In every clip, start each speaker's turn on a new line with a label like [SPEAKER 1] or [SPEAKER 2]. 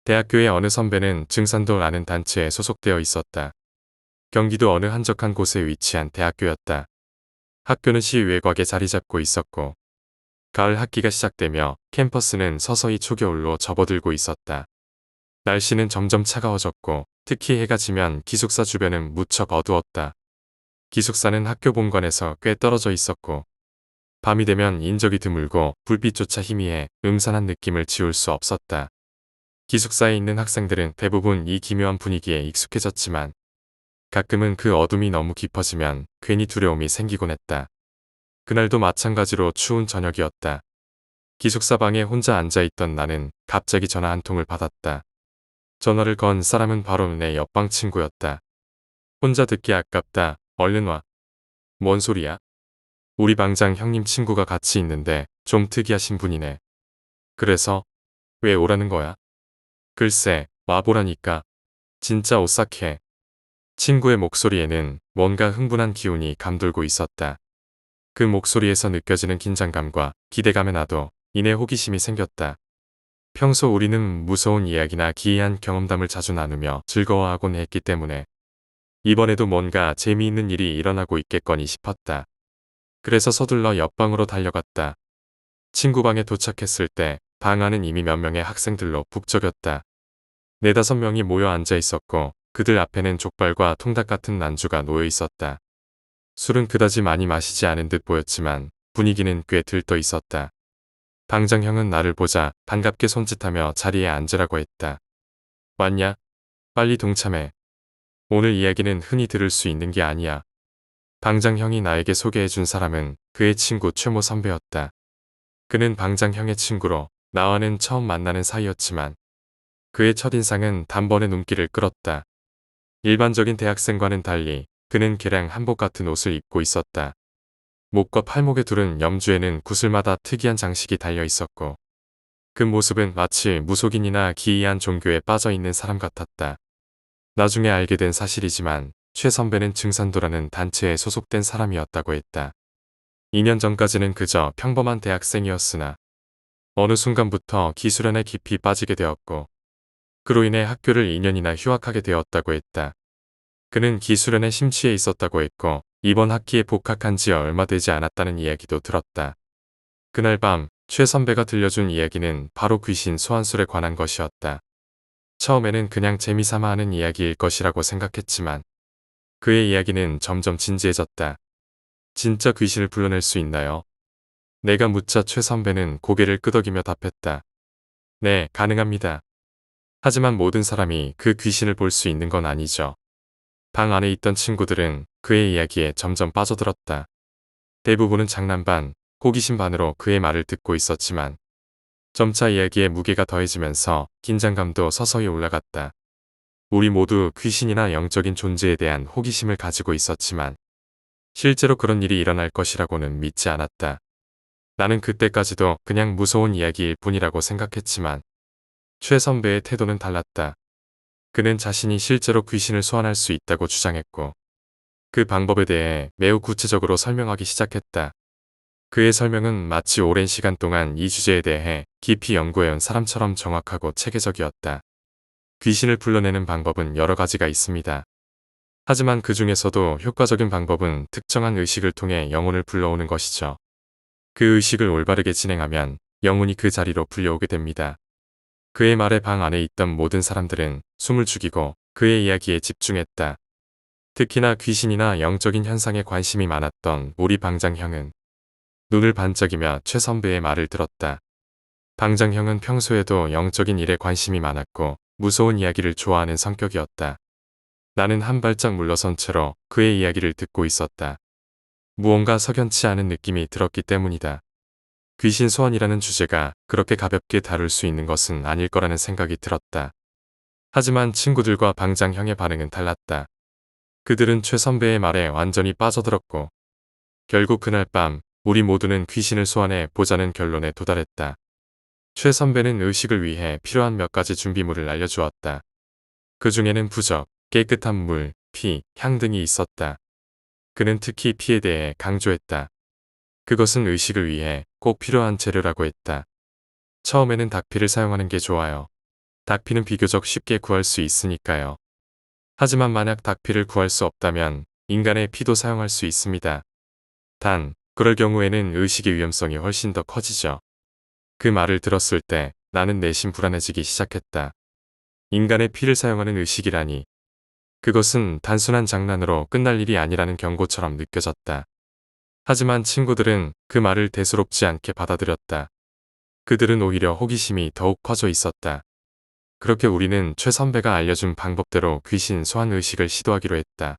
[SPEAKER 1] 대학교의 어느 선배는 증산도라는 단체에 소속되어 있었다. 경기도 어느 한적한 곳에 위치한 대학교였다. 학교는 시 외곽에 자리 잡고 있었고 가을 학기가 시작되며 캠퍼스는 서서히 초겨울로 접어들고 있었다. 날씨는 점점 차가워졌고 특히 해가 지면 기숙사 주변은 무척 어두웠다. 기숙사는 학교 본관에서 꽤 떨어져 있었고 밤이 되면 인적이 드물고 불빛조차 희미해 음산한 느낌을 지울 수 없었다. 기숙사에 있는 학생들은 대부분 이 기묘한 분위기에 익숙해졌지만 가끔은 그 어둠이 너무 깊어지면 괜히 두려움이 생기곤 했다. 그날도 마찬가지로 추운 저녁이었다. 기숙사 방에 혼자 앉아있던 나는 갑자기 전화 한 통을 받았다. 전화를 건 사람은 바로 내 옆방 친구였다. 혼자 듣기 아깝다. 얼른 와. 뭔 소리야? 우리 방장 형님 친구가 같이 있는데 좀 특이하신 분이네. 그래서 왜 오라는 거야? 글쎄, 와보라니까. 진짜 오싹해. 친구의 목소리에는 뭔가 흥분한 기운이 감돌고 있었다. 그 목소리에서 느껴지는 긴장감과 기대감에 나도 이내 호기심이 생겼다. 평소 우리는 무서운 이야기나 기이한 경험담을 자주 나누며 즐거워하곤 했기 때문에 이번에도 뭔가 재미있는 일이 일어나고 있겠거니 싶었다. 그래서 서둘러 옆방으로 달려갔다. 친구 방에 도착했을 때 방 안은 이미 몇 명의 학생들로 북적였다. 4~5명이 모여 앉아 있었고 그들 앞에는 족발과 통닭 같은 난주가 놓여 있었다. 술은 그다지 많이 마시지 않은 듯 보였지만 분위기는 꽤 들떠 있었다. 방장형은 나를 보자 반갑게 손짓하며 자리에 앉으라고 했다. 왔냐? 빨리 동참해. 오늘 이야기는 흔히 들을 수 있는 게 아니야. 방장형이 나에게 소개해준 사람은 그의 친구 최모 선배였다. 그는 방장형의 친구로 나와는 처음 만나는 사이였지만 그의 첫인상은 단번에 눈길을 끌었다. 일반적인 대학생과는 달리 그는 개량 한복 같은 옷을 입고 있었다. 목과 팔목에 두른 염주에는 구슬마다 특이한 장식이 달려 있었고 그 모습은 마치 무속인이나 기이한 종교에 빠져 있는 사람 같았다. 나중에 알게 된 사실이지만 최 선배는 증산도라는 단체에 소속된 사람이었다고 했다. 2년 전까지는 그저 평범한 대학생이었으나 어느 순간부터 기술연에 깊이 빠지게 되었고 그로 인해 학교를 2년이나 휴학하게 되었다고 했다. 그는 기술연에 심취해 있었다고 했고 이번 학기에 복학한 지 얼마 되지 않았다는 이야기도 들었다. 그날 밤 최 선배가 들려준 이야기는 바로 귀신 소환술에 관한 것이었다. 처음에는 그냥 재미삼아 하는 이야기일 것이라고 생각했지만 그의 이야기는 점점 진지해졌다. 진짜 귀신을 불러낼 수 있나요? 내가 묻자 최 선배는 고개를 끄덕이며 답했다. 네, 가능합니다. 하지만 모든 사람이 그 귀신을 볼 수 있는 건 아니죠. 방 안에 있던 친구들은 그의 이야기에 점점 빠져들었다. 대부분은 장난 반, 호기심 반으로 그의 말을 듣고 있었지만 점차 이야기의 무게가 더해지면서 긴장감도 서서히 올라갔다. 우리 모두 귀신이나 영적인 존재에 대한 호기심을 가지고 있었지만 실제로 그런 일이 일어날 것이라고는 믿지 않았다. 나는 그때까지도 그냥 무서운 이야기일 뿐이라고 생각했지만 최 선배의 태도는 달랐다. 그는 자신이 실제로 귀신을 소환할 수 있다고 주장했고 그 방법에 대해 매우 구체적으로 설명하기 시작했다. 그의 설명은 마치 오랜 시간 동안 이 주제에 대해 깊이 연구해온 사람처럼 정확하고 체계적이었다. 귀신을 불러내는 방법은 여러 가지가 있습니다. 하지만 그 중에서도 효과적인 방법은 특정한 의식을 통해 영혼을 불러오는 것이죠. 그 의식을 올바르게 진행하면 영혼이 그 자리로 불려오게 됩니다. 그의 말에 방 안에 있던 모든 사람들은 숨을 죽이고 그의 이야기에 집중했다. 특히나 귀신이나 영적인 현상에 관심이 많았던 우리 방장형은 눈을 반짝이며 최 선배의 말을 들었다. 방장형은 평소에도 영적인 일에 관심이 많았고 무서운 이야기를 좋아하는 성격이었다. 나는 한 발짝 물러선 채로 그의 이야기를 듣고 있었다. 무언가 석연치 않은 느낌이 들었기 때문이다. 귀신 소환이라는 주제가 그렇게 가볍게 다룰 수 있는 것은 아닐 거라는 생각이 들었다. 하지만 친구들과 방장형의 반응은 달랐다. 그들은 최 선배의 말에 완전히 빠져들었고 결국 그날 밤 우리 모두는 귀신을 소환해 보자는 결론에 도달했다. 최 선배는 의식을 위해 필요한 몇 가지 준비물을 알려주었다. 그 중에는 부적, 깨끗한 물, 피, 향 등이 있었다. 그는 특히 피에 대해 강조했다. 그것은 의식을 위해 꼭 필요한 재료라고 했다. 처음에는 닭피를 사용하는 게 좋아요. 닭피는 비교적 쉽게 구할 수 있으니까요. 하지만 만약 닭피를 구할 수 없다면 인간의 피도 사용할 수 있습니다. 단, 그럴 경우에는 의식의 위험성이 훨씬 더 커지죠. 그 말을 들었을 때 나는 내심 불안해지기 시작했다. 인간의 피를 사용하는 의식이라니. 그것은 단순한 장난으로 끝날 일이 아니라는 경고처럼 느껴졌다. 하지만 친구들은 그 말을 대수롭지 않게 받아들였다. 그들은 오히려 호기심이 더욱 커져 있었다. 그렇게 우리는 최 선배가 알려준 방법대로 귀신 소환 의식을 시도하기로 했다.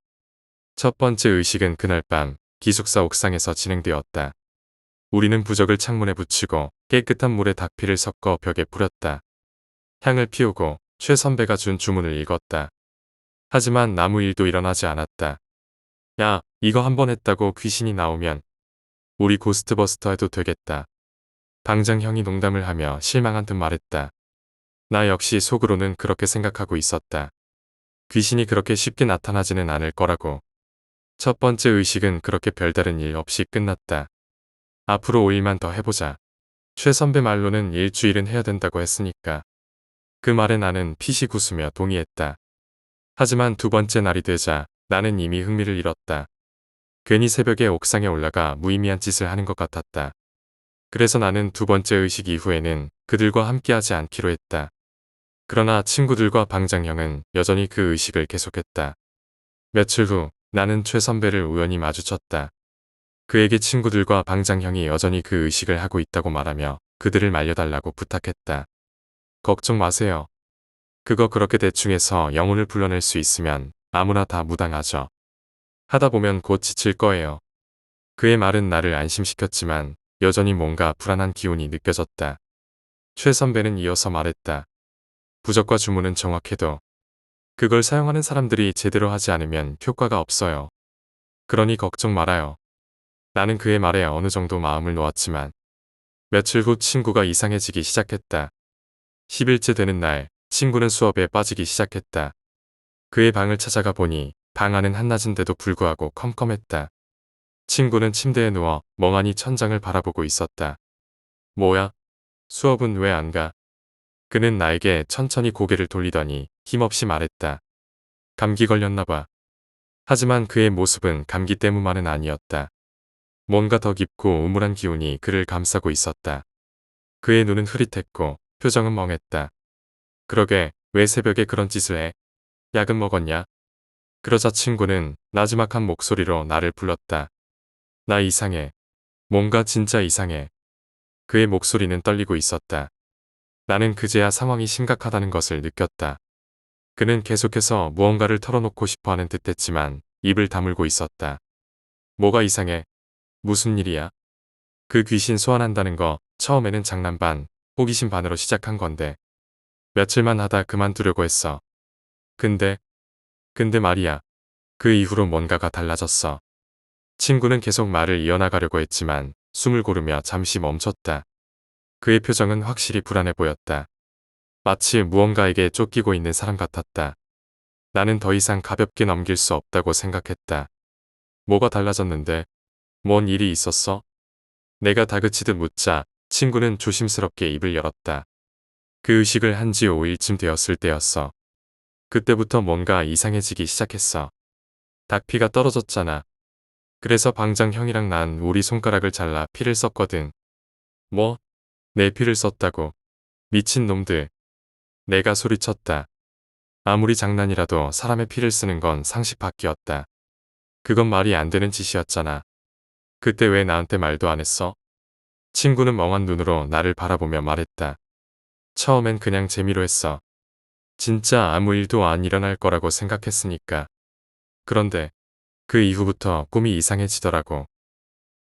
[SPEAKER 1] 첫 번째 의식은 그날 밤 기숙사 옥상에서 진행되었다. 우리는 부적을 창문에 붙이고 깨끗한 물에 닭피를 섞어 벽에 뿌렸다. 향을 피우고 최 선배가 준 주문을 읽었다. 하지만 아무 일도 일어나지 않았다. 야, 이거 한번 했다고 귀신이 나오면 우리 고스트버스터 해도 되겠다. 방장 형이 농담을 하며 실망한 듯 말했다. 나 역시 속으로는 그렇게 생각하고 있었다. 귀신이 그렇게 쉽게 나타나지는 않을 거라고. 첫 번째 의식은 그렇게 별다른 일 없이 끝났다. 앞으로 5일만 더 해보자. 최 선배 말로는 일주일은 해야 된다고 했으니까. 그 말에 나는 피식 웃으며 동의했다. 하지만 두 번째 날이 되자 나는 이미 흥미를 잃었다. 괜히 새벽에 옥상에 올라가 무의미한 짓을 하는 것 같았다. 그래서 나는 두 번째 의식 이후에는 그들과 함께하지 않기로 했다. 그러나 친구들과 방장형은 여전히 그 의식을 계속했다. 며칠 후 나는 최 선배를 우연히 마주쳤다. 그에게 친구들과 방장형이 여전히 그 의식을 하고 있다고 말하며 그들을 말려달라고 부탁했다. 걱정 마세요. 그거 그렇게 대충 해서 영혼을 불러낼 수 있으면 아무나 다 무당하죠. 하다 보면 곧 지칠 거예요. 그의 말은 나를 안심시켰지만 여전히 뭔가 불안한 기운이 느껴졌다. 최 선배는 이어서 말했다. 부적과 주문은 정확해도 그걸 사용하는 사람들이 제대로 하지 않으면 효과가 없어요. 그러니 걱정 말아요. 나는 그의 말에 어느 정도 마음을 놓았지만 며칠 후 친구가 이상해지기 시작했다. 10일째 되는 날 친구는 수업에 빠지기 시작했다. 그의 방을 찾아가 보니 방 안은 한낮인데도 불구하고 컴컴했다. 친구는 침대에 누워 멍하니 천장을 바라보고 있었다. 뭐야? 수업은 왜 안 가? 그는 나에게 천천히 고개를 돌리더니 힘없이 말했다. 감기 걸렸나 봐. 하지만 그의 모습은 감기 때문만은 아니었다. 뭔가 더 깊고 우물한 기운이 그를 감싸고 있었다. 그의 눈은 흐릿했고 표정은 멍했다. 그러게 왜 새벽에 그런 짓을 해? 약은 먹었냐? 그러자 친구는 나지막한 목소리로 나를 불렀다. 나 이상해. 뭔가 진짜 이상해. 그의 목소리는 떨리고 있었다. 나는 그제야 상황이 심각하다는 것을 느꼈다. 그는 계속해서 무언가를 털어놓고 싶어하는 듯했지만 입을 다물고 있었다. 뭐가 이상해? 무슨 일이야? 그 귀신 소환한다는 거 처음에는 장난 반, 호기심 반으로 시작한 건데 며칠만 하다 그만두려고 했어. 근데 말이야. 그 이후로 뭔가가 달라졌어. 친구는 계속 말을 이어나가려고 했지만 숨을 고르며 잠시 멈췄다. 그의 표정은 확실히 불안해 보였다. 마치 무언가에게 쫓기고 있는 사람 같았다. 나는 더 이상 가볍게 넘길 수 없다고 생각했다. 뭐가 달라졌는데? 뭔 일이 있었어? 내가 다그치듯 묻자 친구는 조심스럽게 입을 열었다. 그 의식을 한 지 5일쯤 되었을 때였어. 그때부터 뭔가 이상해지기 시작했어. 닭피가 떨어졌잖아. 그래서 방장 형이랑 난 우리 손가락을 잘라 피를 썼거든. 뭐? 내 피를 썼다고. 미친 놈들. 내가 소리쳤다. 아무리 장난이라도 사람의 피를 쓰는 건 상식 밖이었다. 그건 말이 안 되는 짓이었잖아. 그때 왜 나한테 말도 안 했어? 친구는 멍한 눈으로 나를 바라보며 말했다. 처음엔 그냥 재미로 했어. 진짜 아무 일도 안 일어날 거라고 생각했으니까. 그런데 그 이후부터 꿈이 이상해지더라고.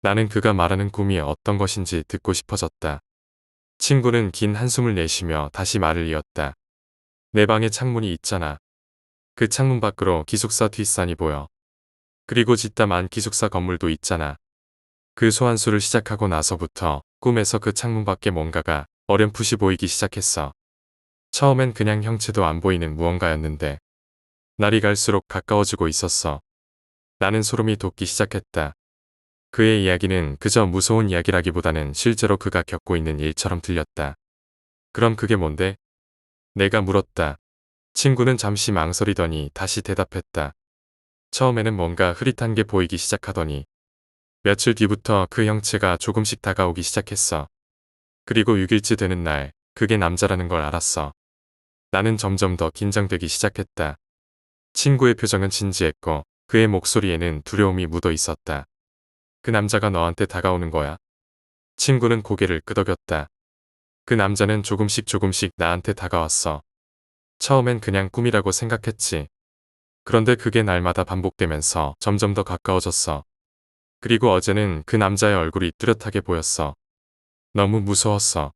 [SPEAKER 1] 나는 그가 말하는 꿈이 어떤 것인지 듣고 싶어졌다. 친구는 긴 한숨을 내쉬며 다시 말을 이었다. 내 방에 창문이 있잖아. 그 창문 밖으로 기숙사 뒷산이 보여. 그리고 짓담한 기숙사 건물도 있잖아. 그 소환수를 시작하고 나서부터 꿈에서 그 창문 밖에 뭔가가 어렴풋이 보이기 시작했어. 처음엔 그냥 형체도 안 보이는 무언가였는데 날이 갈수록 가까워지고 있었어. 나는 소름이 돋기 시작했다. 그의 이야기는 그저 무서운 이야기라기보다는 실제로 그가 겪고 있는 일처럼 들렸다. 그럼 그게 뭔데? 내가 물었다. 친구는 잠시 망설이더니 다시 대답했다. 처음에는 뭔가 흐릿한 게 보이기 시작하더니 며칠 뒤부터 그 형체가 조금씩 다가오기 시작했어. 그리고 6일째 되는 날, 그게 남자라는 걸 알았어. 나는 점점 더 긴장되기 시작했다. 친구의 표정은 진지했고 그의 목소리에는 두려움이 묻어 있었다. 그 남자가 너한테 다가오는 거야? 친구는 고개를 끄덕였다. 그 남자는 조금씩 나한테 다가왔어. 처음엔 그냥 꿈이라고 생각했지. 그런데 그게 날마다 반복되면서 점점 더 가까워졌어. 그리고 어제는 그 남자의 얼굴이 뚜렷하게 보였어. 너무 무서웠어.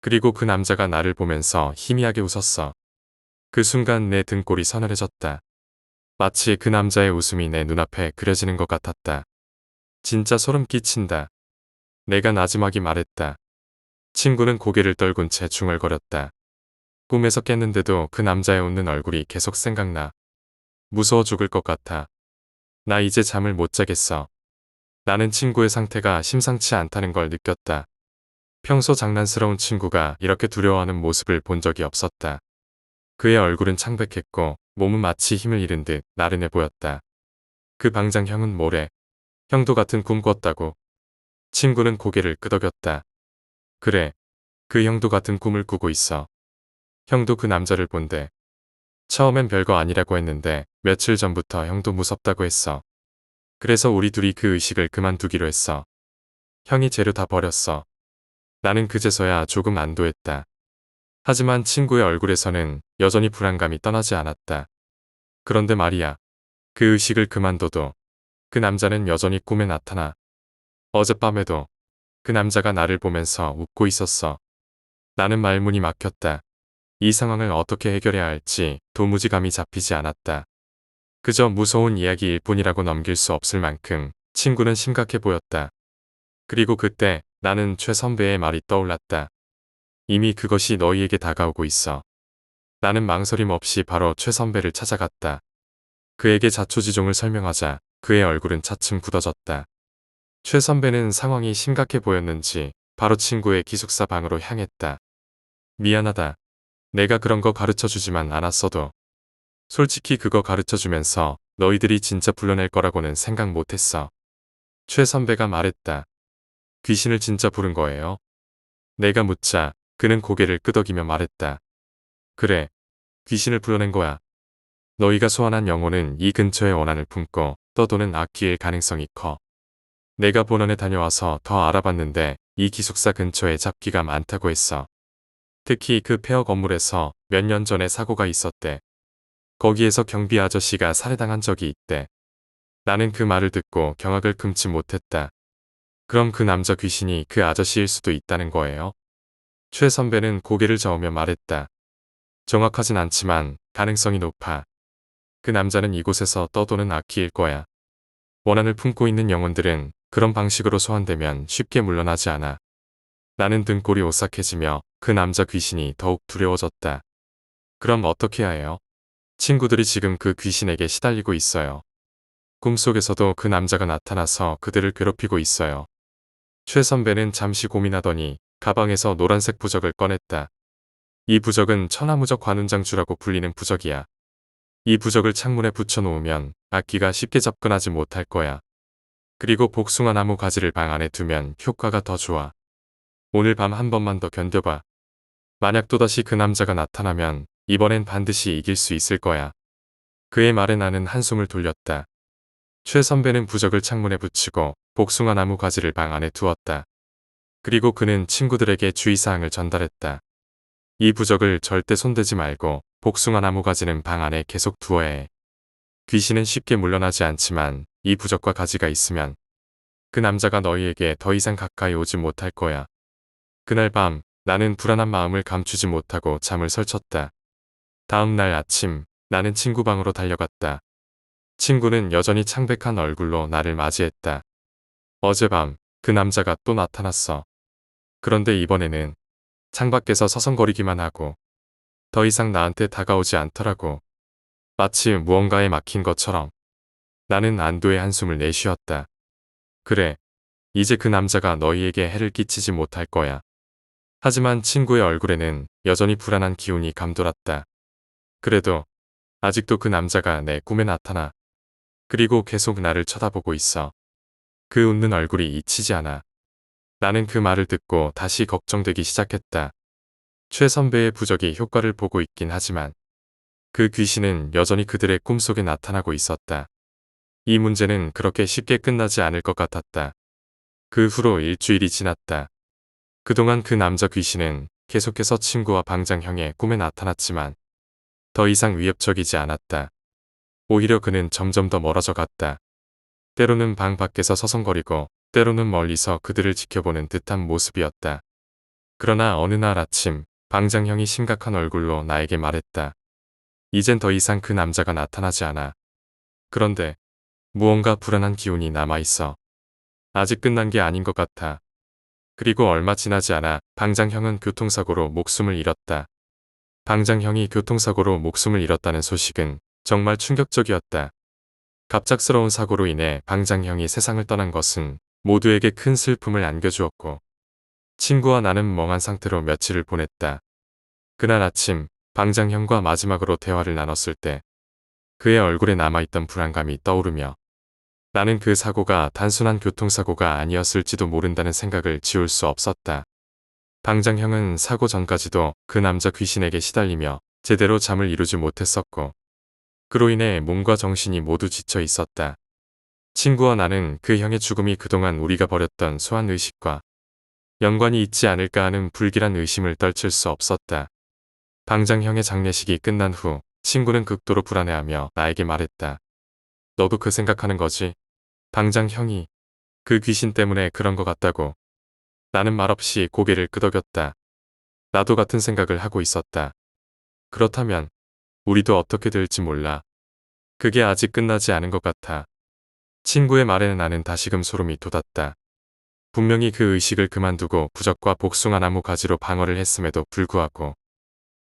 [SPEAKER 1] 그리고 그 남자가 나를 보면서 희미하게 웃었어. 그 순간 내 등골이 서늘해졌다. 마치 그 남자의 웃음이 내 눈앞에 그려지는 것 같았다. 진짜 소름 끼친다. 내가 나지막이 말했다. 친구는 고개를 떨군 채 중얼거렸다. 꿈에서 깼는데도 그 남자의 웃는 얼굴이 계속 생각나. 무서워 죽을 것 같아. 나 이제 잠을 못 자겠어. 나는 친구의 상태가 심상치 않다는 걸 느꼈다. 평소 장난스러운 친구가 이렇게 두려워하는 모습을 본 적이 없었다. 그의 얼굴은 창백했고 몸은 마치 힘을 잃은 듯 나른해 보였다. 그 방장 형은 뭐래? 형도 같은 꿈 꿨다고. 친구는 고개를 끄덕였다. 그래. 그 형도 같은 꿈을 꾸고 있어. 형도 그 남자를 본대. 처음엔 별거 아니라고 했는데 며칠 전부터 형도 무섭다고 했어. 그래서 우리 둘이 그 의식을 그만두기로 했어. 형이 재료 다 버렸어. 나는 그제서야 조금 안도했다. 하지만 친구의 얼굴에서는 여전히 불안감이 떠나지 않았다. 그런데 말이야. 그 의식을 그만둬도 그 남자는 여전히 꿈에 나타나. 어젯밤에도 그 남자가 나를 보면서 웃고 있었어. 나는 말문이 막혔다. 이 상황을 어떻게 해결해야 할지 도무지 감이 잡히지 않았다. 그저 무서운 이야기일 뿐이라고 넘길 수 없을 만큼 친구는 심각해 보였다. 그리고 그때 나는 최 선배의 말이 떠올랐다. 이미 그것이 너희에게 다가오고 있어. 나는 망설임 없이 바로 최 선배를 찾아갔다. 그에게 자초지종을 설명하자 그의 얼굴은 차츰 굳어졌다. 최 선배는 상황이 심각해 보였는지 바로 친구의 기숙사 방으로 향했다. 미안하다. 내가 그런 거 가르쳐주지만 않았어도. 솔직히 그거 가르쳐주면서 너희들이 진짜 불러낼 거라고는 생각 못했어. 최 선배가 말했다. 귀신을 진짜 부른 거예요? 내가 묻자 그는 고개를 끄덕이며 말했다. 그래. 귀신을 불러낸 거야. 너희가 소환한 영혼은 이 근처에 원한을 품고 떠도는 악귀일 가능성이 커. 내가 본원에 다녀와서 더 알아봤는데 이 기숙사 근처에 잡귀가 많다고 했어. 특히 그 폐허 건물에서 몇 년 전에 사고가 있었대. 거기에서 경비 아저씨가 살해당한 적이 있대. 나는 그 말을 듣고 경악을 금치 못했다. 그럼 그 남자 귀신이 그 아저씨일 수도 있다는 거예요? 최 선배는 고개를 저으며 말했다. 정확하진 않지만 가능성이 높아. 그 남자는 이곳에서 떠도는 악귀일 거야. 원한을 품고 있는 영혼들은 그런 방식으로 소환되면 쉽게 물러나지 않아. 나는 등골이 오싹해지며 그 남자 귀신이 더욱 두려워졌다. 그럼 어떻게 해야 해요? 친구들이 지금 그 귀신에게 시달리고 있어요. 꿈속에서도 그 남자가 나타나서 그들을 괴롭히고 있어요. 최 선배는 잠시 고민하더니 가방에서 노란색 부적을 꺼냈다. 이 부적은 천하무적 관운장주라고 불리는 부적이야. 이 부적을 창문에 붙여놓으면 악귀가 쉽게 접근하지 못할 거야. 그리고 복숭아 나무 가지를 방 안에 두면 효과가 더 좋아. 오늘 밤 한 번만 더 견뎌봐. 만약 또다시 그 남자가 나타나면 이번엔 반드시 이길 수 있을 거야. 그의 말에 나는 한숨을 돌렸다. 최 선배는 부적을 창문에 붙이고 복숭아 나무 가지를 방 안에 두었다. 그리고 그는 친구들에게 주의사항을 전달했다. 이 부적을 절대 손대지 말고 복숭아 나무 가지는 방 안에 계속 두어야 해. 귀신은 쉽게 물러나지 않지만 이 부적과 가지가 있으면 그 남자가 너희에게 더 이상 가까이 오지 못할 거야. 그날 밤 나는 불안한 마음을 감추지 못하고 잠을 설쳤다. 다음 날 아침 나는 친구 방으로 달려갔다. 친구는 여전히 창백한 얼굴로 나를 맞이했다. 어젯밤 그 남자가 또 나타났어. 그런데 이번에는 창밖에서 서성거리기만 하고 더 이상 나한테 다가오지 않더라고. 마치 무언가에 막힌 것처럼. 나는 안도의 한숨을 내쉬었다. 그래. 이제 그 남자가 너희에게 해를 끼치지 못할 거야. 하지만 친구의 얼굴에는 여전히 불안한 기운이 감돌았다. 그래도 아직도 그 남자가 내 꿈에 나타나. 그리고 계속 나를 쳐다보고 있어. 그 웃는 얼굴이 잊히지 않아. 나는 그 말을 듣고 다시 걱정되기 시작했다. 최 선배의 부적이 효과를 보고 있긴 하지만 그 귀신은 여전히 그들의 꿈속에 나타나고 있었다. 이 문제는 그렇게 쉽게 끝나지 않을 것 같았다. 그 후로 일주일이 지났다. 그동안 그 남자 귀신은 계속해서 친구와 방장형의 꿈에 나타났지만 더 이상 위협적이지 않았다. 오히려 그는 점점 더 멀어져 갔다. 때로는 방 밖에서 서성거리고 때로는 멀리서 그들을 지켜보는 듯한 모습이었다. 그러나 어느 날 아침 방장형이 심각한 얼굴로 나에게 말했다. 이젠 더 이상 그 남자가 나타나지 않아. 그런데 무언가 불안한 기운이 남아있어. 아직 끝난 게 아닌 것 같아. 그리고 얼마 지나지 않아 방장형은 교통사고로 목숨을 잃었다. 방장형이 교통사고로 목숨을 잃었다는 소식은 정말 충격적이었다. 갑작스러운 사고로 인해 방장형이 세상을 떠난 것은 모두에게 큰 슬픔을 안겨주었고 친구와 나는 멍한 상태로 며칠을 보냈다. 그날 아침 방장형과 마지막으로 대화를 나눴을 때 그의 얼굴에 남아있던 불안감이 떠오르며 나는 그 사고가 단순한 교통사고가 아니었을지도 모른다는 생각을 지울 수 없었다. 방장형은 사고 전까지도 그 남자 귀신에게 시달리며 제대로 잠을 이루지 못했었고 그로 인해 몸과 정신이 모두 지쳐 있었다. 친구와 나는 그 형의 죽음이 그동안 우리가 버렸던 소한 의식과 연관이 있지 않을까 하는 불길한 의심을 떨칠 수 없었다. 방장형의 장례식이 끝난 후 친구는 극도로 불안해하며 나에게 말했다. 너도 그 생각하는 거지? 방장형이 그 귀신 때문에 그런 것 같다고. 나는 말없이 고개를 끄덕였다. 나도 같은 생각을 하고 있었다. 그렇다면 우리도 어떻게 될지 몰라. 그게 아직 끝나지 않은 것 같아. 친구의 말에 나는 다시금 소름이 돋았다. 분명히 그 의식을 그만두고 부적과 복숭아 나무 가지로 방어를 했음에도 불구하고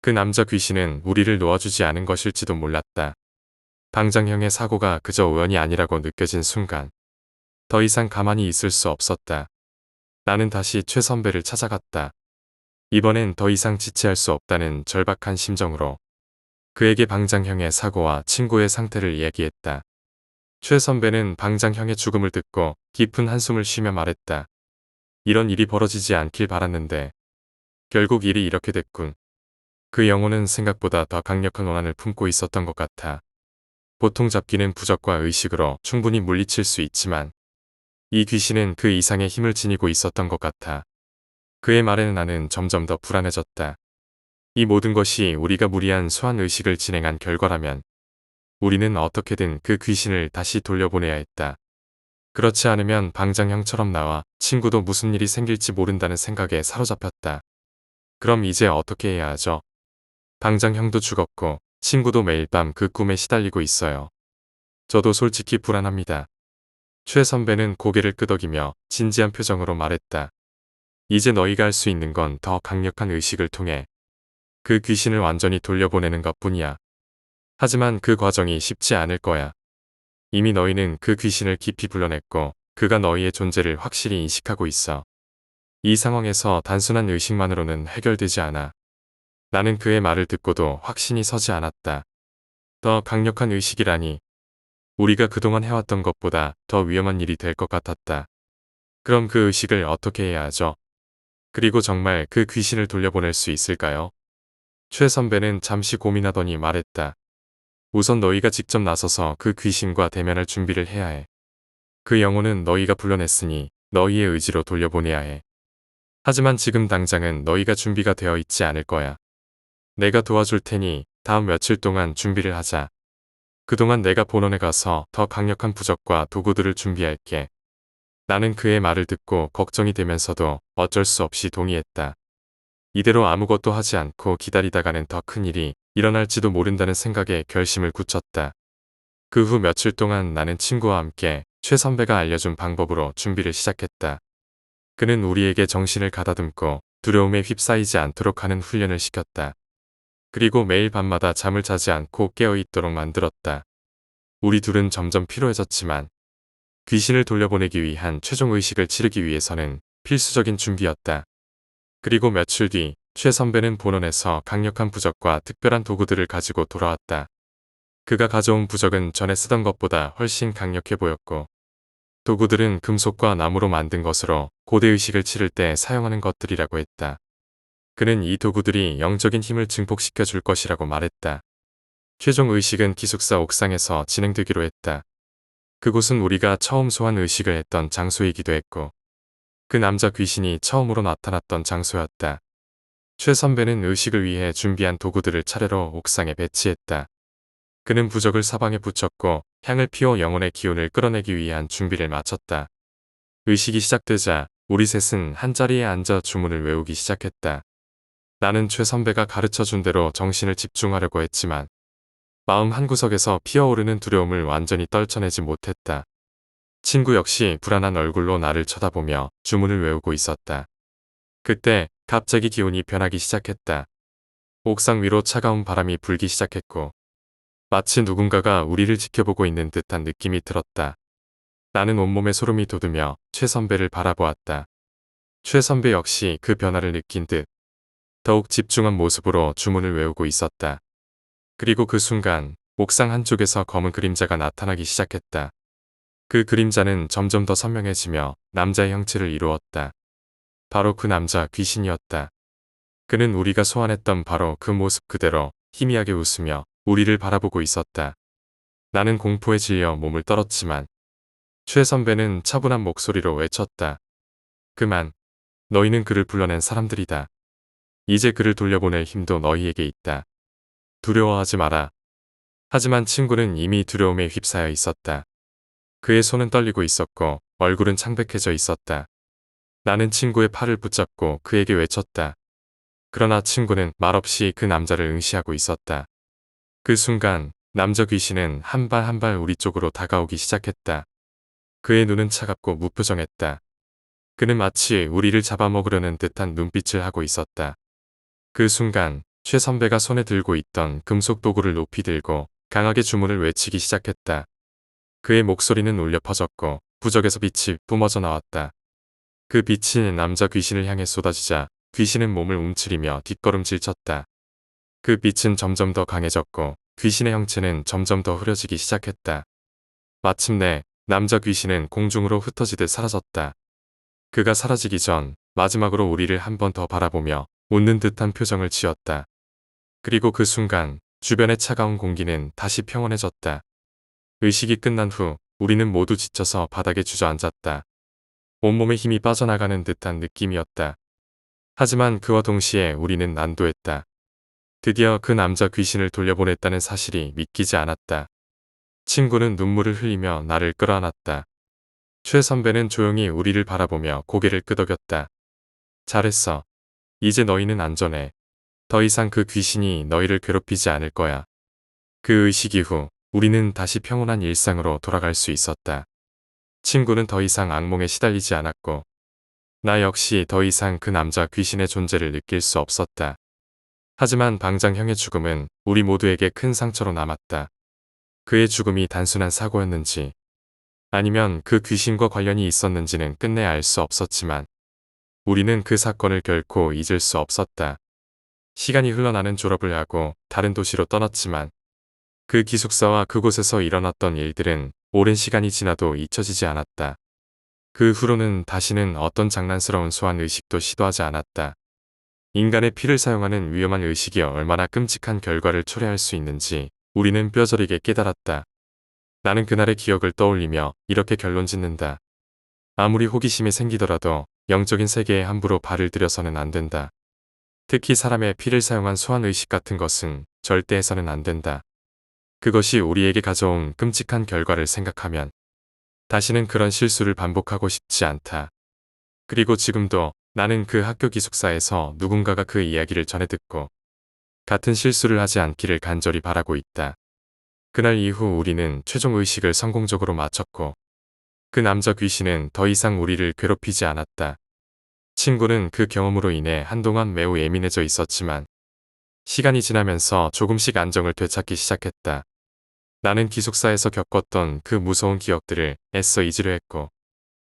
[SPEAKER 1] 그 남자 귀신은 우리를 놓아주지 않은 것일지도 몰랐다. 방장형의 사고가 그저 우연이 아니라고 느껴진 순간 더 이상 가만히 있을 수 없었다. 나는 다시 최 선배를 찾아갔다. 이번엔 더 이상 지체할 수 없다는 절박한 심정으로 그에게 방장형의 사고와 친구의 상태를 이야기했다. 최 선배는 방장형의 죽음을 듣고 깊은 한숨을 쉬며 말했다. 이런 일이 벌어지지 않길 바랐는데 결국 일이 이렇게 됐군. 그 영혼은 생각보다 더 강력한 원한을 품고 있었던 것 같아. 보통 잡기는 부적과 의식으로 충분히 물리칠 수 있지만 이 귀신은 그 이상의 힘을 지니고 있었던 것 같아. 그의 말에는 나는 점점 더 불안해졌다. 이 모든 것이 우리가 무리한 소환 의식을 진행한 결과라면 우리는 어떻게든 그 귀신을 다시 돌려보내야 했다. 그렇지 않으면 방장형처럼 나와 친구도 무슨 일이 생길지 모른다는 생각에 사로잡혔다. 그럼 이제 어떻게 해야 하죠? 방장형도 죽었고 친구도 매일 밤 그 꿈에 시달리고 있어요. 저도 솔직히 불안합니다. 최 선배는 고개를 끄덕이며 진지한 표정으로 말했다. 이제 너희가 할 수 있는 건 더 강력한 의식을 통해 그 귀신을 완전히 돌려보내는 것뿐이야. 하지만 그 과정이 쉽지 않을 거야. 이미 너희는 그 귀신을 깊이 불러냈고 그가 너희의 존재를 확실히 인식하고 있어. 이 상황에서 단순한 의식만으로는 해결되지 않아. 나는 그의 말을 듣고도 확신이 서지 않았다. 더 강력한 의식이라니. 우리가 그동안 해왔던 것보다 더 위험한 일이 될 것 같았다. 그럼 그 의식을 어떻게 해야 하죠? 그리고 정말 그 귀신을 돌려보낼 수 있을까요? 최 선배는 잠시 고민하더니 말했다. 우선 너희가 직접 나서서 그 귀신과 대면할 준비를 해야 해. 그 영혼은 너희가 불러냈으니 너희의 의지로 돌려보내야 해. 하지만 지금 당장은 너희가 준비가 되어 있지 않을 거야. 내가 도와줄 테니 다음 며칠 동안 준비를 하자. 그동안 내가 본원에 가서 더 강력한 부적과 도구들을 준비할게. 나는 그의 말을 듣고 걱정이 되면서도 어쩔 수 없이 동의했다. 이대로 아무것도 하지 않고 기다리다가는 더 큰 일이 일어날지도 모른다는 생각에 결심을 굳혔다. 그 후 며칠 동안 나는 친구와 함께 최 선배가 알려준 방법으로 준비를 시작했다. 그는 우리에게 정신을 가다듬고 두려움에 휩싸이지 않도록 하는 훈련을 시켰다. 그리고 매일 밤마다 잠을 자지 않고 깨어있도록 만들었다. 우리 둘은 점점 피로해졌지만 귀신을 돌려보내기 위한 최종 의식을 치르기 위해서는 필수적인 준비였다. 그리고 며칠 뒤 최 선배는 본원에서 강력한 부적과 특별한 도구들을 가지고 돌아왔다. 그가 가져온 부적은 전에 쓰던 것보다 훨씬 강력해 보였고 도구들은 금속과 나무로 만든 것으로 고대 의식을 치를 때 사용하는 것들이라고 했다. 그는 이 도구들이 영적인 힘을 증폭시켜 줄 것이라고 말했다. 최종 의식은 기숙사 옥상에서 진행되기로 했다. 그곳은 우리가 처음 소환 의식을 했던 장소이기도 했고 그 남자 귀신이 처음으로 나타났던 장소였다. 최 선배는 의식을 위해 준비한 도구들을 차례로 옥상에 배치했다. 그는 부적을 사방에 붙였고 향을 피워 영혼의 기운을 끌어내기 위한 준비를 마쳤다. 의식이 시작되자 우리 셋은 한자리에 앉아 주문을 외우기 시작했다. 나는 최 선배가 가르쳐준 대로 정신을 집중하려고 했지만 마음 한구석에서 피어오르는 두려움을 완전히 떨쳐내지 못했다. 친구 역시 불안한 얼굴로 나를 쳐다보며 주문을 외우고 있었다. 그때 갑자기 기온이 변하기 시작했다. 옥상 위로 차가운 바람이 불기 시작했고 마치 누군가가 우리를 지켜보고 있는 듯한 느낌이 들었다. 나는 온몸에 소름이 돋으며 최 선배를 바라보았다. 최 선배 역시 그 변화를 느낀 듯 더욱 집중한 모습으로 주문을 외우고 있었다. 그리고 그 순간 옥상 한쪽에서 검은 그림자가 나타나기 시작했다. 그 그림자는 점점 더 선명해지며 남자의 형체를 이루었다. 바로 그 남자 귀신이었다. 그는 우리가 소환했던 바로 그 모습 그대로 희미하게 웃으며 우리를 바라보고 있었다. 나는 공포에 질려 몸을 떨었지만 최 선배는 차분한 목소리로 외쳤다. 그만. 너희는 그를 불러낸 사람들이다. 이제 그를 돌려보낼 힘도 너희에게 있다. 두려워하지 마라. 하지만 친구는 이미 두려움에 휩싸여 있었다. 그의 손은 떨리고 있었고 얼굴은 창백해져 있었다. 나는 친구의 팔을 붙잡고 그에게 외쳤다. 그러나 친구는 말없이 그 남자를 응시하고 있었다. 그 순간 남자 귀신은 한 발 한 발 우리 쪽으로 다가오기 시작했다. 그의 눈은 차갑고 무표정했다. 그는 마치 우리를 잡아먹으려는 듯한 눈빛을 하고 있었다. 그 순간 최 선배가 손에 들고 있던 금속 도구를 높이 들고 강하게 주문을 외치기 시작했다. 그의 목소리는 울려 퍼졌고 부적에서 빛이 뿜어져 나왔다. 그 빛이 남자 귀신을 향해 쏟아지자 귀신은 몸을 움츠리며 뒷걸음질 쳤다. 그 빛은 점점 더 강해졌고 귀신의 형체는 점점 더 흐려지기 시작했다. 마침내 남자 귀신은 공중으로 흩어지듯 사라졌다. 그가 사라지기 전 마지막으로 우리를 한 번 더 바라보며 웃는 듯한 표정을 지었다. 그리고 그 순간 주변의 차가운 공기는 다시 평온해졌다. 의식이 끝난 후 우리는 모두 지쳐서 바닥에 주저앉았다. 온몸에 힘이 빠져나가는 듯한 느낌이었다. 하지만 그와 동시에 우리는 난도했다. 드디어 그 남자 귀신을 돌려보냈다는 사실이 믿기지 않았다. 친구는 눈물을 흘리며 나를 끌어안았다. 최 선배는 조용히 우리를 바라보며 고개를 끄덕였다. 잘했어. 이제 너희는 안전해. 더 이상 그 귀신이 너희를 괴롭히지 않을 거야. 그 의식 이후 우리는 다시 평온한 일상으로 돌아갈 수 있었다. 친구는 더 이상 악몽에 시달리지 않았고 나 역시 더 이상 그 남자 귀신의 존재를 느낄 수 없었다. 하지만 방장 형의 죽음은 우리 모두에게 큰 상처로 남았다. 그의 죽음이 단순한 사고였는지 아니면 그 귀신과 관련이 있었는지는 끝내 알 수 없었지만 우리는 그 사건을 결코 잊을 수 없었다. 시간이 흘러나는 졸업을 하고 다른 도시로 떠났지만 그 기숙사와 그곳에서 일어났던 일들은 오랜 시간이 지나도 잊혀지지 않았다. 그 후로는 다시는 어떤 장난스러운 소환 의식도 시도하지 않았다. 인간의 피를 사용하는 위험한 의식이 얼마나 끔찍한 결과를 초래할 수 있는지 우리는 뼈저리게 깨달았다. 나는 그날의 기억을 떠올리며 이렇게 결론짓는다. 아무리 호기심이 생기더라도 영적인 세계에 함부로 발을 들여서는 안 된다. 특히 사람의 피를 사용한 소환 의식 같은 것은 절대 해서는 안 된다. 그것이 우리에게 가져온 끔찍한 결과를 생각하면 다시는 그런 실수를 반복하고 싶지 않다. 그리고 지금도 나는 그 학교 기숙사에서 누군가가 그 이야기를 전해 듣고 같은 실수를 하지 않기를 간절히 바라고 있다. 그날 이후 우리는 최종 의식을 성공적으로 마쳤고 그 남자 귀신은 더 이상 우리를 괴롭히지 않았다. 친구는 그 경험으로 인해 한동안 매우 예민해져 있었지만 시간이 지나면서 조금씩 안정을 되찾기 시작했다. 나는 기숙사에서 겪었던 그 무서운 기억들을 애써 잊으려 했고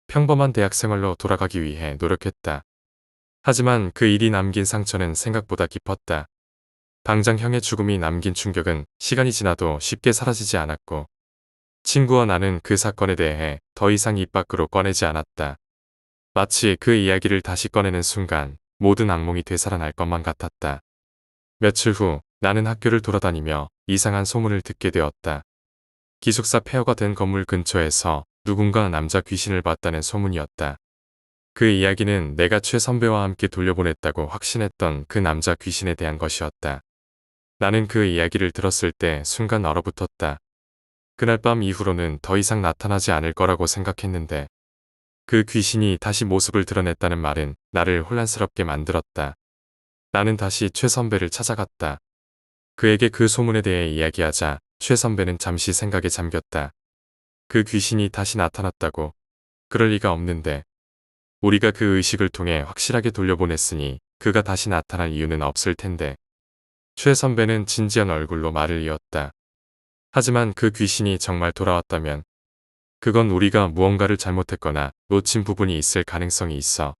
[SPEAKER 1] 평범한 대학 생활로 돌아가기 위해 노력했다. 하지만 그 일이 남긴 상처는 생각보다 깊었다. 당장 형의 죽음이 남긴 충격은 시간이 지나도 쉽게 사라지지 않았고, 친구와 나는 그 사건에 대해 더 이상 입 밖으로 꺼내지 않았다. 마치 그 이야기를 다시 꺼내는 순간 모든 악몽이 되살아날 것만 같았다. 며칠 후 나는 학교를 돌아다니며 이상한 소문을 듣게 되었다. 기숙사 폐허가 된 건물 근처에서 누군가 남자 귀신을 봤다는 소문이었다. 그 이야기는 내가 최 선배와 함께 돌려보냈다고 확신했던 그 남자 귀신에 대한 것이었다. 나는 그 이야기를 들었을 때 순간 얼어붙었다. 그날 밤 이후로는 더 이상 나타나지 않을 거라고 생각했는데 그 귀신이 다시 모습을 드러냈다는 말은 나를 혼란스럽게 만들었다. 나는 다시 최 선배를 찾아갔다. 그에게 그 소문에 대해 이야기하자 최 선배는 잠시 생각에 잠겼다. 그 귀신이 다시 나타났다고? 그럴 리가 없는데. 우리가 그 의식을 통해 확실하게 돌려보냈으니 그가 다시 나타날 이유는 없을 텐데. 최 선배는 진지한 얼굴로 말을 이었다. 하지만 그 귀신이 정말 돌아왔다면 그건 우리가 무언가를 잘못했거나 놓친 부분이 있을 가능성이 있어.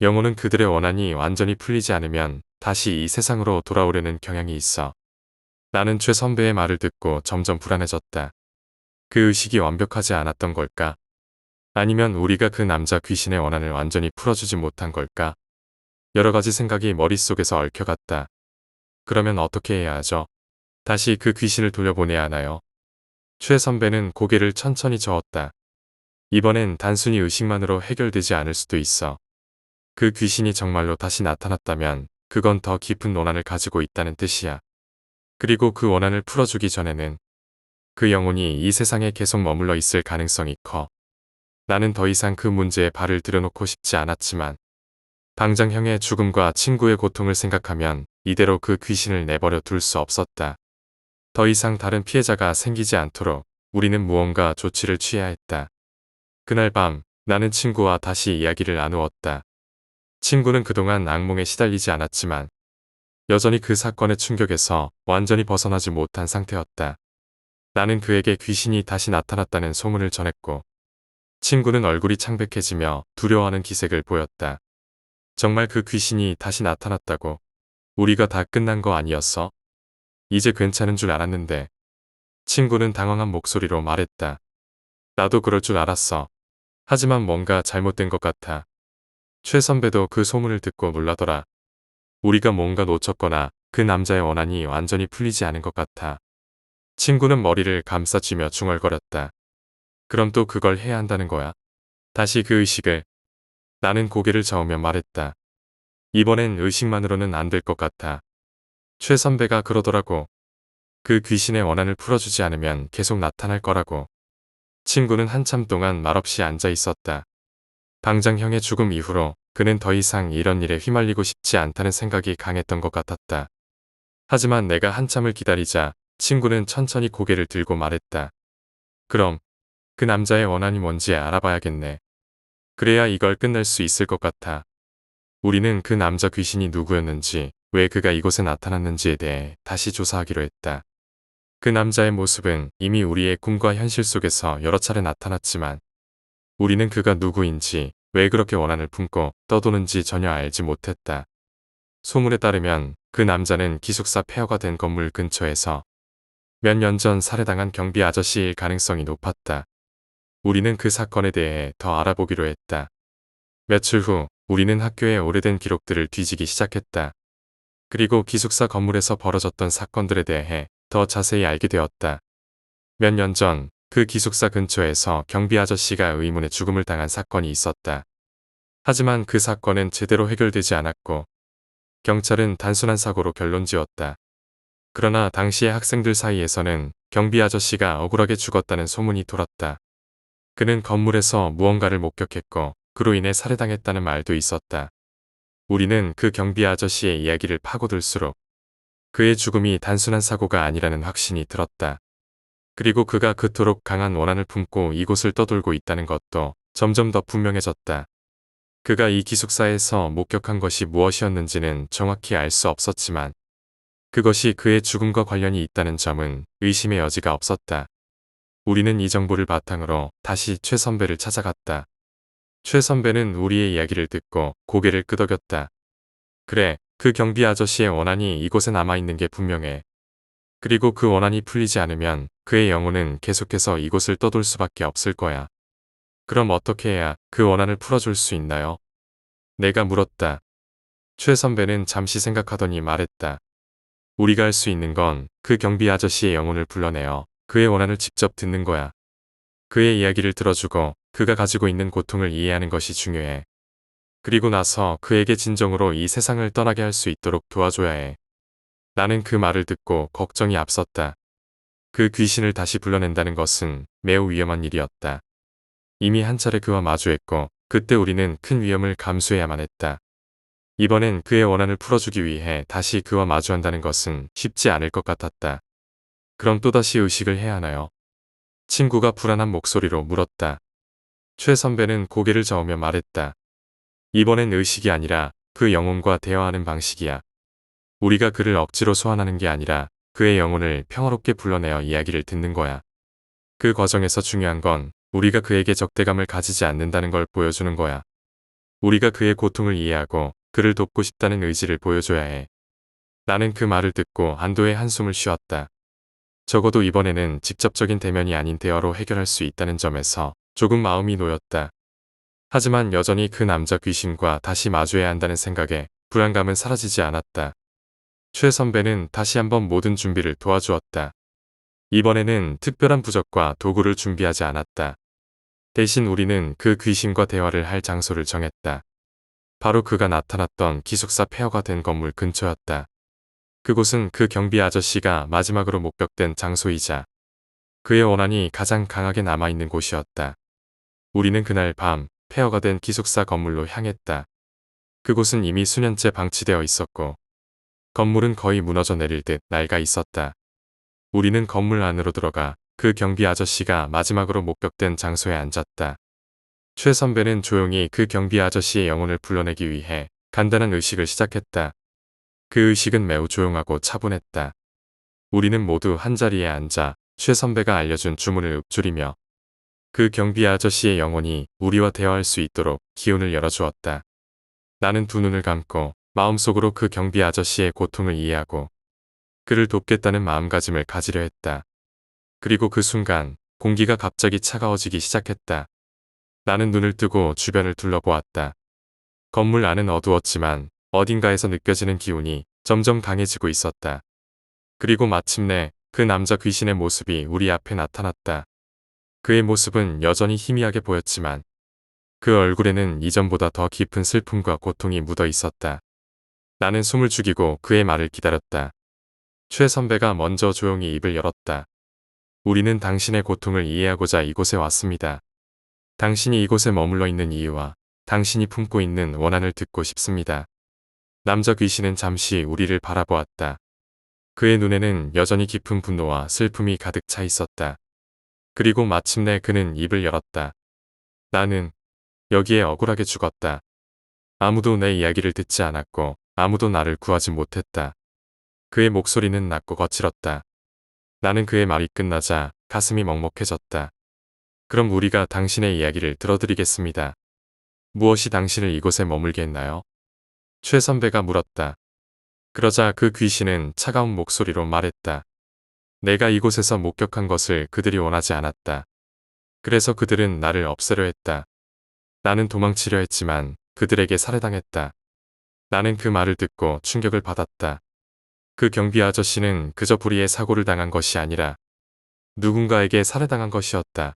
[SPEAKER 1] 영혼은 그들의 원한이 완전히 풀리지 않으면 다시 이 세상으로 돌아오려는 경향이 있어. 나는 최 선배의 말을 듣고 점점 불안해졌다. 그 의식이 완벽하지 않았던 걸까? 아니면 우리가 그 남자 귀신의 원한을 완전히 풀어주지 못한 걸까? 여러 가지 생각이 머릿속에서 얽혀갔다. 그러면 어떻게 해야 하죠? 다시 그 귀신을 돌려보내야 하나요? 최 선배는 고개를 천천히 저었다. 이번엔 단순히 의식만으로 해결되지 않을 수도 있어. 그 귀신이 정말로 다시 나타났다면 그건 더 깊은 원한을 가지고 있다는 뜻이야. 그리고 그 원한을 풀어주기 전에는 그 영혼이 이 세상에 계속 머물러 있을 가능성이 커. 나는 더 이상 그 문제에 발을 들여놓고 싶지 않았지만 당장 형의 죽음과 친구의 고통을 생각하면 이대로 그 귀신을 내버려 둘 수 없었다. 더 이상 다른 피해자가 생기지 않도록 우리는 무언가 조치를 취해야 했다. 그날 밤 나는 친구와 다시 이야기를 나누었다. 친구는 그동안 악몽에 시달리지 않았지만 여전히 그 사건의 충격에서 완전히 벗어나지 못한 상태였다. 나는 그에게 귀신이 다시 나타났다는 소문을 전했고 친구는 얼굴이 창백해지며 두려워하는 기색을 보였다. 정말 그 귀신이 다시 나타났다고? 우리가 다 끝난 거 아니었어? 이제 괜찮은 줄 알았는데. 친구는 당황한 목소리로 말했다. 나도 그럴 줄 알았어. 하지만 뭔가 잘못된 것 같아. 최 선배도 그 소문을 듣고 놀라더라. 우리가 뭔가 놓쳤거나 그 남자의 원한이 완전히 풀리지 않은 것 같아. 친구는 머리를 감싸쥐며 중얼거렸다. 그럼 또 그걸 해야 한다는 거야? 다시 그 의식을. 나는 고개를 저으며 말했다. 이번엔 의식만으로는 안 될 것 같아. 최 선배가 그러더라고. 그 귀신의 원한을 풀어주지 않으면 계속 나타날 거라고. 친구는 한참 동안 말없이 앉아 있었다. 당장 형의 죽음 이후로 그는 더 이상 이런 일에 휘말리고 싶지 않다는 생각이 강했던 것 같았다. 하지만 내가 한참을 기다리자 친구는 천천히 고개를 들고 말했다. 그럼 그 남자의 원한이 뭔지 알아봐야겠네. 그래야 이걸 끝낼 수 있을 것 같아. 우리는 그 남자 귀신이 누구였는지, 왜 그가 이곳에 나타났는지에 대해 다시 조사하기로 했다. 그 남자의 모습은 이미 우리의 꿈과 현실 속에서 여러 차례 나타났지만 우리는 그가 누구인지, 왜 그렇게 원한을 품고 떠도는지 전혀 알지 못했다. 소문에 따르면 그 남자는 기숙사 폐허가 된 건물 근처에서 몇 년 전 살해당한 경비 아저씨일 가능성이 높았다. 우리는 그 사건에 대해 더 알아보기로 했다. 며칠 후 우리는 학교의 오래된 기록들을 뒤지기 시작했다. 그리고 기숙사 건물에서 벌어졌던 사건들에 대해 더 자세히 알게 되었다. 몇 년 전 그 기숙사 근처에서 경비 아저씨가 의문의 죽음을 당한 사건이 있었다. 하지만 그 사건은 제대로 해결되지 않았고 경찰은 단순한 사고로 결론지었다. 그러나 당시의 학생들 사이에서는 경비 아저씨가 억울하게 죽었다는 소문이 돌았다. 그는 건물에서 무언가를 목격했고 그로 인해 살해당했다는 말도 있었다. 우리는 그 경비 아저씨의 이야기를 파고들수록 그의 죽음이 단순한 사고가 아니라는 확신이 들었다. 그리고 그가 그토록 강한 원한을 품고 이곳을 떠돌고 있다는 것도 점점 더 분명해졌다. 그가 이 기숙사에서 목격한 것이 무엇이었는지는 정확히 알 수 없었지만 그것이 그의 죽음과 관련이 있다는 점은 의심의 여지가 없었다. 우리는 이 정보를 바탕으로 다시 최 선배를 찾아갔다. 최 선배는 우리의 이야기를 듣고 고개를 끄덕였다. 그래, 그 경비 아저씨의 원한이 이곳에 남아있는 게 분명해. 그리고 그 원한이 풀리지 않으면 그의 영혼은 계속해서 이곳을 떠돌 수밖에 없을 거야. 그럼 어떻게 해야 그 원한을 풀어줄 수 있나요? 내가 물었다. 최 선배는 잠시 생각하더니 말했다. 우리가 할 수 있는 건 그 경비 아저씨의 영혼을 불러내어 그의 원한을 직접 듣는 거야. 그의 이야기를 들어주고 그가 가지고 있는 고통을 이해하는 것이 중요해. 그리고 나서 그에게 진정으로 이 세상을 떠나게 할 수 있도록 도와줘야 해. 나는 그 말을 듣고 걱정이 앞섰다. 그 귀신을 다시 불러낸다는 것은 매우 위험한 일이었다. 이미 한 차례 그와 마주했고 그때 우리는 큰 위험을 감수해야만 했다. 이번엔 그의 원한을 풀어주기 위해 다시 그와 마주한다는 것은 쉽지 않을 것 같았다. 그럼 또다시 의식을 해야 하나요? 친구가 불안한 목소리로 물었다. 최 선배는 고개를 저으며 말했다. 이번엔 의식이 아니라 그 영혼과 대화하는 방식이야. 우리가 그를 억지로 소환하는 게 아니라 그의 영혼을 평화롭게 불러내어 이야기를 듣는 거야. 그 과정에서 중요한 건 우리가 그에게 적대감을 가지지 않는다는 걸 보여주는 거야. 우리가 그의 고통을 이해하고 그를 돕고 싶다는 의지를 보여줘야 해. 나는 그 말을 듣고 안도의 한숨을 쉬었다. 적어도 이번에는 직접적인 대면이 아닌 대화로 해결할 수 있다는 점에서 조금 마음이 놓였다. 하지만 여전히 그 남자 귀신과 다시 마주해야 한다는 생각에 불안감은 사라지지 않았다. 최 선배는 다시 한번 모든 준비를 도와주었다. 이번에는 특별한 부적과 도구를 준비하지 않았다. 대신 우리는 그 귀신과 대화를 할 장소를 정했다. 바로 그가 나타났던 기숙사 폐허가 된 건물 근처였다. 그곳은 그 경비 아저씨가 마지막으로 목격된 장소이자 그의 원한이 가장 강하게 남아있는 곳이었다. 우리는 그날 밤 폐허가 된 기숙사 건물로 향했다. 그곳은 이미 수년째 방치되어 있었고 건물은 거의 무너져 내릴 듯 낡아 있었다. 우리는 건물 안으로 들어가 그 경비 아저씨가 마지막으로 목격된 장소에 앉았다. 최 선배는 조용히 그 경비 아저씨의 영혼을 불러내기 위해 간단한 의식을 시작했다. 그 의식은 매우 조용하고 차분했다. 우리는 모두 한자리에 앉아 최 선배가 알려준 주문을 읊조리며 그 경비 아저씨의 영혼이 우리와 대화할 수 있도록 기운을 열어주었다. 나는 두 눈을 감고 마음속으로 그 경비 아저씨의 고통을 이해하고 그를 돕겠다는 마음가짐을 가지려 했다. 그리고 그 순간 공기가 갑자기 차가워지기 시작했다. 나는 눈을 뜨고 주변을 둘러보았다. 건물 안은 어두웠지만 어딘가에서 느껴지는 기운이 점점 강해지고 있었다. 그리고 마침내 그 남자 귀신의 모습이 우리 앞에 나타났다. 그의 모습은 여전히 희미하게 보였지만 그 얼굴에는 이전보다 더 깊은 슬픔과 고통이 묻어 있었다. 나는 숨을 죽이고 그의 말을 기다렸다. 최 선배가 먼저 조용히 입을 열었다. 우리는 당신의 고통을 이해하고자 이곳에 왔습니다. 당신이 이곳에 머물러 있는 이유와 당신이 품고 있는 원한을 듣고 싶습니다. 남자 귀신은 잠시 우리를 바라보았다. 그의 눈에는 여전히 깊은 분노와 슬픔이 가득 차 있었다. 그리고 마침내 그는 입을 열었다. 나는 여기에 억울하게 죽었다. 아무도 내 이야기를 듣지 않았고 아무도 나를 구하지 못했다. 그의 목소리는 낮고 거칠었다. 나는 그의 말이 끝나자 가슴이 먹먹해졌다. 그럼 우리가 당신의 이야기를 들어드리겠습니다. 무엇이 당신을 이곳에 머물게 했나요? 최 선배가 물었다. 그러자 그 귀신은 차가운 목소리로 말했다. 내가 이곳에서 목격한 것을 그들이 원하지 않았다. 그래서 그들은 나를 없애려 했다. 나는 도망치려 했지만 그들에게 살해당했다. 나는 그 말을 듣고 충격을 받았다. 그 경비 아저씨는 그저 불의의 사고를 당한 것이 아니라 누군가에게 살해당한 것이었다.